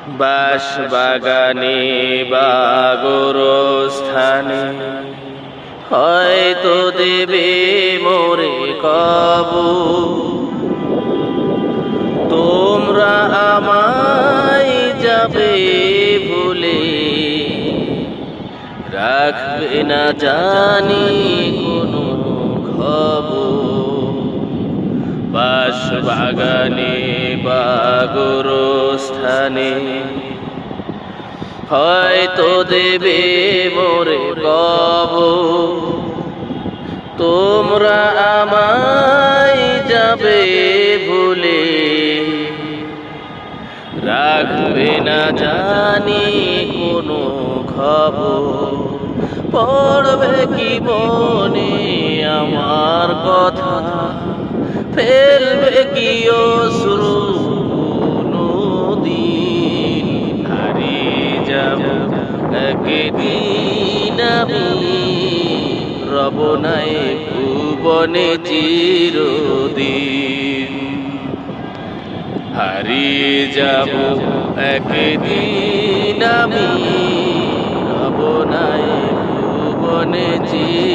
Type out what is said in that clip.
বাস বাগানে বা গোরস্থানে হয়তো দেবে মোরে কবর। তোমরা আমায় যাবে ভুলে, রাখবে না জানি কোনো খবর। বাস বাগানে বা গোরস্থানে হয়তো দেবে মোরে কবর। তোমরা আমায় যাবে ভুলে, রাখবে না জানি কোনো খবর। পড়বে কি মনে আমার কথা, ফেলবে কি অশ্রু নদীন। হারিয়ে যাব একদিন আমি, রব নাই ভুবনে চিরদিন। হারিয়ে যাব একদিন আমি, রব নাই ভুবনে চিরদিন।